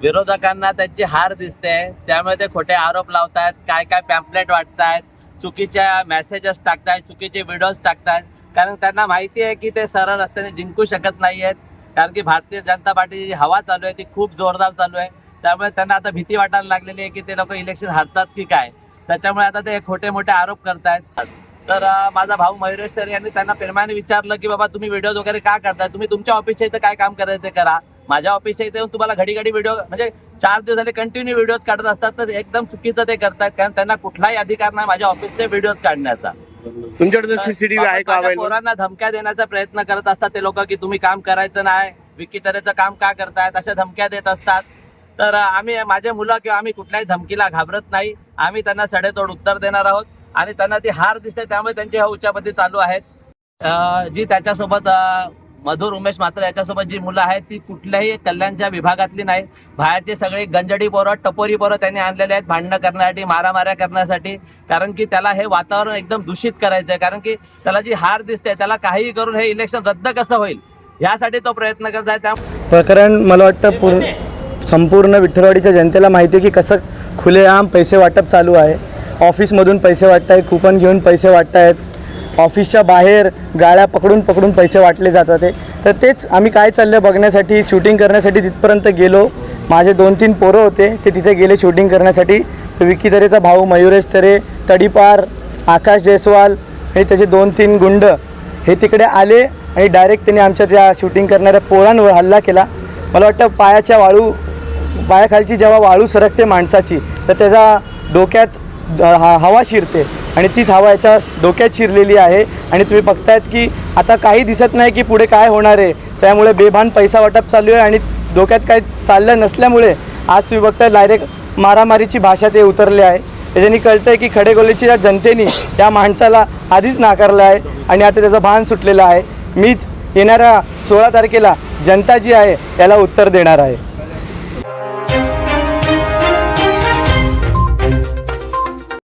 विरोधकांना त्यांची हार दिसते, त्यामुळे ते खोटे आरोप लावतात, काय काय पॅम्पलेट वाटतायत, चुकीच्या मेसेजेस टाकतायत, चुकीचे व्हिडिओज टाकतायत. कारण त्यांना माहिती आहे की ते सरळ रस्त्याने जिंकू शकत नाही आहेत. कारण की भारतीय जनता पार्टीची जी हवा चालू आहे ती खूप जोरदार चालू आहे. त्यामुळे त्यांना आता भीती वाटायला लागलेली आहे की ते लोक इलेक्शन हारतात की काय. त्याच्यामुळे आता ते खोटे मोठे आरोप करतायत. तर माझा भाऊ मयुरेश तरे यांनी त्यांना प्रेमाने विचारलं की बाबा तुम्ही व्हिडिओ वगैरे का करताय, तुम्ही तुमच्या ऑफिसच्या इथं काय काम करायचं ते करा, माझ्या ऑफिसच्या इथे येऊन तुम्हाला घडी घडी व्हिडिओ म्हणजे 4 दिवस झाले कंटिन्यू व्हिडिओज काढत असतात. तर एकदम चुकीचं ते करतायत, कारण त्यांना कुठलाही अधिकार नाही माझ्या ऑफिसचे व्हिडिओज काढण्याचा. तुमच्याकडे सीसीटीव्ही आहे का? पोरांना धमक्या देण्याचा प्रयत्न करत असतात ते लोक की तुम्ही काम करायचं नाही, विकी तरेचं काम का करतायत, अशा धमक्या देत असतात. तर आम्ही माझे मुलं किंवा आम्ही कुठल्याही धमकीला घाबरत नाही. आम्ही त्यांना सडेतोड उत्तर देणार आहोत आणि त्यांना ती हार दिसते, त्यामुळे त्यांची उच्चापती चालू आहेत. जी त्याच्यासोबत मधुर उमेश मात्र याच्यासोबत जी मुलं आहेत ती कुठल्याही कल्याणच्या विभागातली नाही. बाहेरचे सगळे गंजडी पोरं, टपोरी पोरं त्यांनी आणलेले आहेत भांडणं करण्यासाठी, मारामाऱ्या करण्यासाठी. कारण की त्याला हे वातावरण एकदम दूषित करायचं आहे. कारण की त्याला जी हार दिसते, त्याला काहीही करून हे इलेक्शन रद्द कसं होईल यासाठी तो प्रयत्न करत आहे. त्या प्रकरण मला वाटतं संपूर्ण विठ्ठलवाडीच्या जनतेला माहिती आहे की कसं खुलेआम पैसे वाटप चालू आहे. ऑफिसमधून पैसे वाटतायत, कुपन घेऊन पैसे वाटतायत, ऑफिसच्या बाहेर गाड्या पकडून पैसे वाटले जातात. तर तेच आम्ही काय चाललं बघण्यासाठी, शूटिंग करण्यासाठी तिथपर्यंत गेलो. माझे 2-3 पोरं होते, ते तिथे गेले शूटिंग करण्यासाठी. विकी तरेचा भाऊ मयुरेश तरे, तडीपार, आकाश जयस्वाल आणि त्याचे 2-3 गुंड हे तिकडे आले आणि डायरेक्ट त्यांनी आमच्या त्या शूटिंग करणाऱ्या पोरांवर हल्ला केला. मला वाटतं पायाखालची जेव्हा वाळू सरकते माणसाची, तर त्याचा डोक्यात हवा शिरते आणि तीच हवा याच्या डोक्यात शिरलेली आहे. आणि तुम्ही बघतायत की आता काही दिसत नाही की पुढे काय होणार आहे. त्यामुळे बेभान पैसा वाटप चालू आहे आणि डोक्यात काय चाललं नसल्यामुळे आज तुम्ही बघताय डायरेक्ट मारामारीची भाषा ते उतरले आहे. त्याच्यानी कळतं आहे की खडेगोलेच्या जनतेने त्या माणसाला आधीच नाकारलं आहे आणि आता त्याचं भान सुटलेलं आहे. मीच येणाऱ्या 16 तारखेला जनता जी आहे याला उत्तर देणार आहे.